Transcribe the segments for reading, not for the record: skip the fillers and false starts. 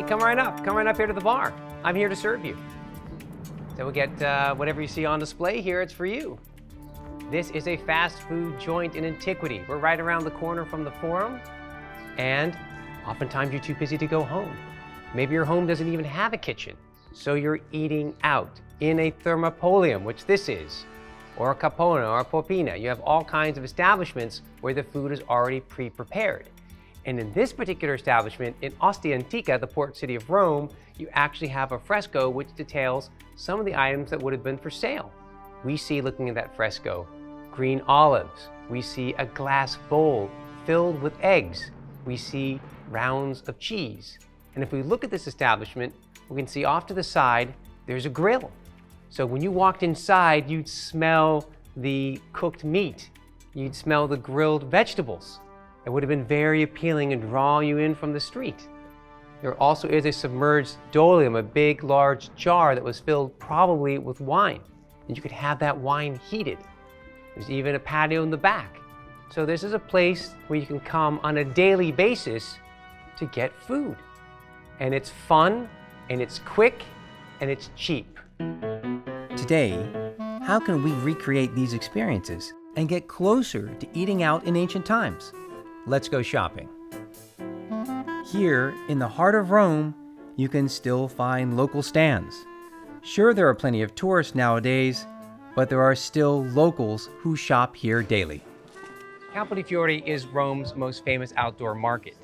Hey, come right up here to the bar. I'm here to serve you. So we'll get whatever you see on display here, it's for you. This is a fast food joint in Antiquity. We're right around the corner from the Forum, and oftentimes you're too busy to go home. Maybe your home doesn't even have a kitchen, so you're eating out in a thermopolium, which this is, or a capona or a popina. You have all kinds of establishments where the food is already pre-prepared. And in this particular establishment, in Ostia Antica, the port city of Rome, you actually have a fresco which details some of the items that would have been for sale. We see, looking at that fresco, green olives. We see a glass bowl filled with eggs. We see rounds of cheese. And if we look at this establishment, we can see off to the side, there's a grill. So when you walked inside, you'd smell the cooked meat. You'd smell the grilled vegetables. It would have been very appealing and draw you in from the street. There also is a submerged dolium, a big, large jar that was filled probably with wine. And you could have that wine heated. There's even a patio in the back. So this is a place where you can come on a daily basis to get food. And it's fun, and it's quick, and it's cheap. Today, how can we recreate these experiences and get closer to eating out in ancient times? Let's go shopping. Here, in the heart of Rome, you can still find local stands. Sure, there are plenty of tourists nowadays, but there are still locals who shop here daily. Campo di Fiori is Rome's most famous outdoor market.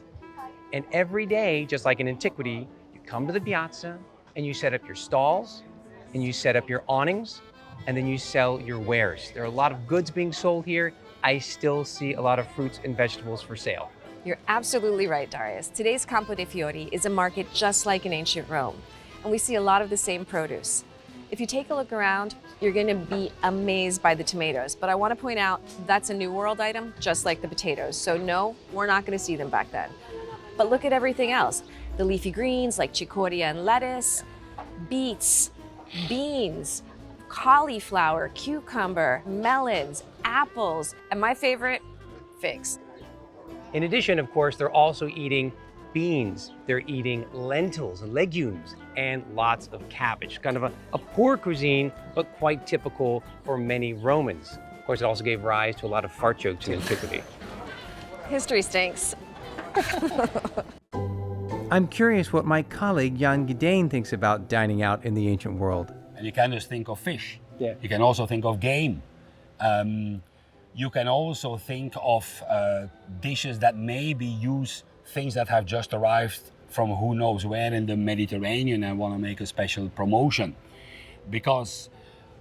And every day, just like in Antiquity, you come to the piazza and you set up your stalls and you set up your awnings and then you sell your wares. There are a lot of goods being sold here. I still see a lot of fruits and vegetables for sale. You're absolutely right, Darius. Today's Campo dei Fiori is a market just like in ancient Rome, and we see a lot of the same produce. If you take a look around, you're going to be amazed by the tomatoes, but I want to point out that's a New World item, just like the potatoes. So no, we're not going to see them back then. But look at everything else. The leafy greens like cicoria and lettuce, beets, beans, cauliflower, cucumber, melons, apples, and my favorite, figs. In addition, of course, they're also eating beans, they're eating lentils and legumes, and lots of cabbage. Kind of a poor cuisine, but quite typical for many Romans. Of course, it also gave rise to a lot of fart jokes in Antiquity. History stinks. I'm curious what my colleague Jan Gedijn thinks about dining out in the ancient world. And you can just think of fish. Yeah. You can also think of game. You can also think of dishes that maybe use things that have just arrived from who knows where in the Mediterranean and want to make a special promotion. Because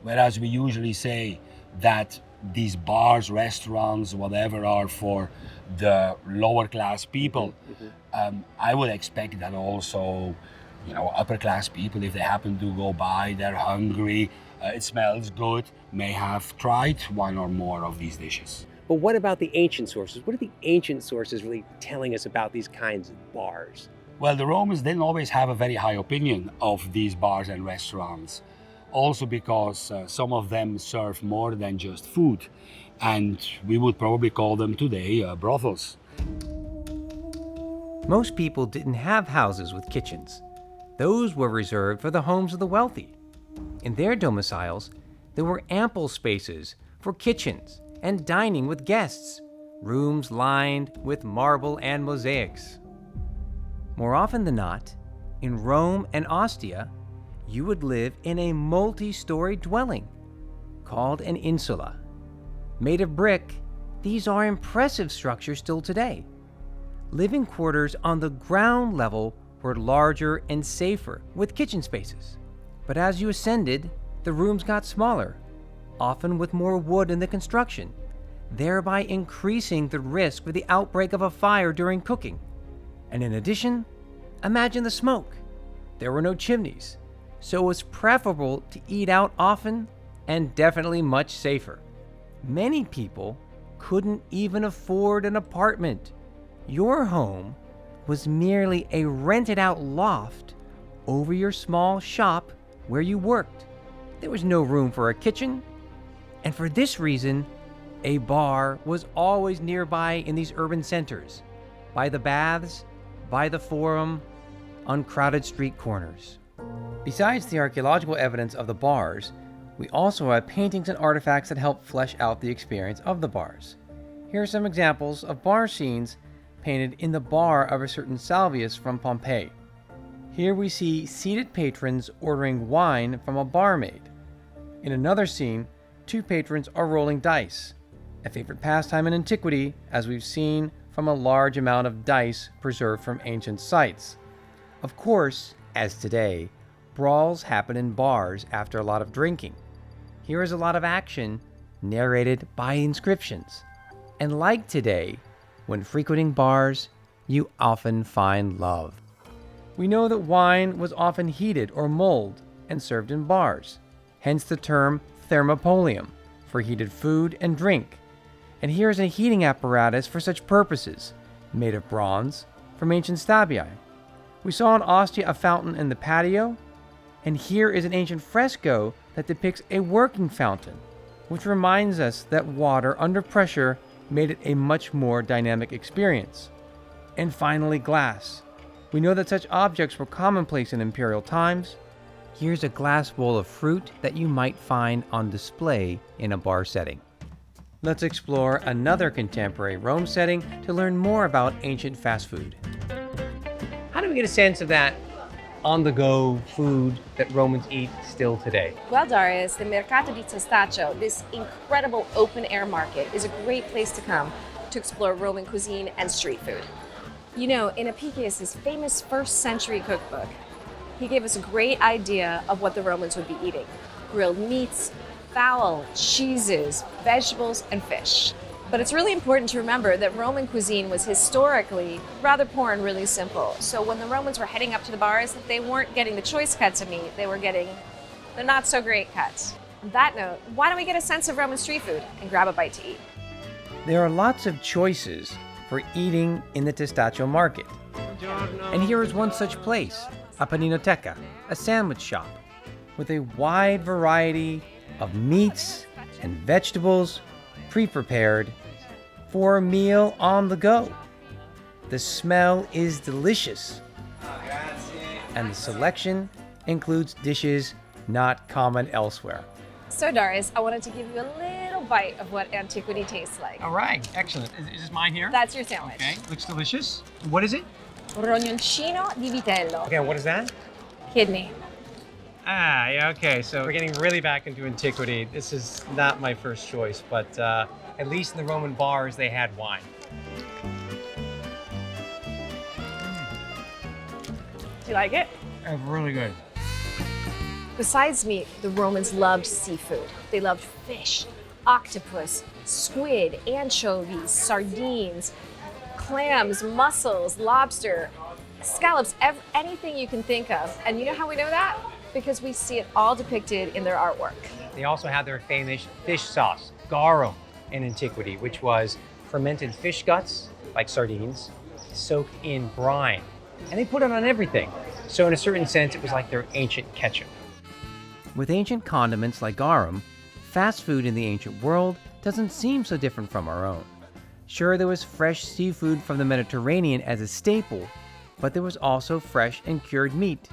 whereas we usually say that these bars, restaurants, whatever are for the lower class people, I would expect that also, you know, upper class people, if they happen to go by, they're hungry, it smells good, may have tried one or more of these dishes. But what about the ancient sources? What are the ancient sources really telling us about these kinds of bars? Well, the Romans didn't always have a very high opinion of these bars and restaurants. Also because some of them serve more than just food. And we would probably call them today brothels. Most people didn't have houses with kitchens. Those were reserved for the homes of the wealthy. In their domiciles, there were ample spaces for kitchens and dining with guests, rooms lined with marble and mosaics. More often than not, in Rome and Ostia, you would live in a multi-story dwelling called an insula. Made of brick, these are impressive structures still today. Living quarters on the ground level were larger and safer with kitchen spaces. But as you ascended, the rooms got smaller, often with more wood in the construction, thereby increasing the risk for the outbreak of a fire during cooking. And in addition, imagine the smoke. There were no chimneys, so it was preferable to eat out often and definitely much safer. Many people couldn't even afford an apartment. Your home was merely a rented out loft over your small shop where you worked. There was no room for a kitchen, and for this reason, a bar was always nearby in these urban centers, by the baths, by the forum, on crowded street corners. Besides the archaeological evidence of the bars, we also have paintings and artifacts that help flesh out the experience of the bars. Here are some examples of bar scenes painted in the bar of a certain Salvius from Pompeii. Here we see seated patrons ordering wine from a barmaid. In another scene, two patrons are rolling dice, a favorite pastime in antiquity, as we've seen from a large amount of dice preserved from ancient sites. Of course, as today, brawls happen in bars after a lot of drinking. Here is a lot of action narrated by inscriptions. And like today, when frequenting bars, you often find love. We know that wine was often heated or mulled and served in bars, hence the term thermopolium for heated food and drink. And here is a heating apparatus for such purposes, made of bronze from ancient stabii. We saw in Ostia a fountain in the patio, and here is an ancient fresco that depicts a working fountain, which reminds us that water under pressure made it a much more dynamic experience. And finally, glass. We know that such objects were commonplace in imperial times. Here's a glass bowl of fruit that you might find on display in a bar setting. Let's explore another contemporary Rome setting to learn more about ancient fast food. How do we get a sense of that on-the-go food that Romans eat still today? Well, Darius, the Mercato di Testaccio, this incredible open-air market, is a great place to come to explore Roman cuisine and street food. You know, in Apicius' famous 1st century cookbook, he gave us a great idea of what the Romans would be eating: grilled meats, fowl, cheeses, vegetables, and fish. But it's really important to remember that Roman cuisine was historically rather poor and really simple. So when the Romans were heading up to the bars, they weren't getting the choice cuts of meat, they were getting the not so great cuts. On that note, why don't we get a sense of Roman street food and grab a bite to eat? There are lots of choices for eating in the Testaccio market. And here is one such place, a paninoteca, a sandwich shop, with a wide variety of meats and vegetables pre-prepared for a meal on the go. The smell is delicious, and the selection includes dishes not common elsewhere. So Darius, I wanted to give you a little bite of what antiquity tastes like. All right, excellent. Is this mine here? That's your sandwich. Okay, looks delicious. What is it? Rognoncino di vitello. Okay, what is that? Kidney. Ah, yeah, okay, so we're getting really back into antiquity. This is not my first choice, but at least in the Roman bars, they had wine. Do you like it? It's really good. Besides meat, the Romans loved seafood. They loved fish, octopus, squid, anchovies, sardines, clams, mussels, lobster, scallops, anything you can think of. And you know how we know that? Because we see it all depicted in their artwork. They also had their famous fish sauce, garum, in antiquity, which was fermented fish guts, like sardines, soaked in brine. And they put it on everything. So in a certain sense, it was like their ancient ketchup. With ancient condiments like garum, fast food in the ancient world doesn't seem so different from our own. Sure, there was fresh seafood from the Mediterranean as a staple, but there was also fresh and cured meat,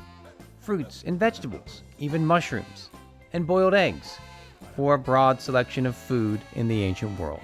fruits and vegetables, even mushrooms, and boiled eggs, for a broad selection of food in the ancient world.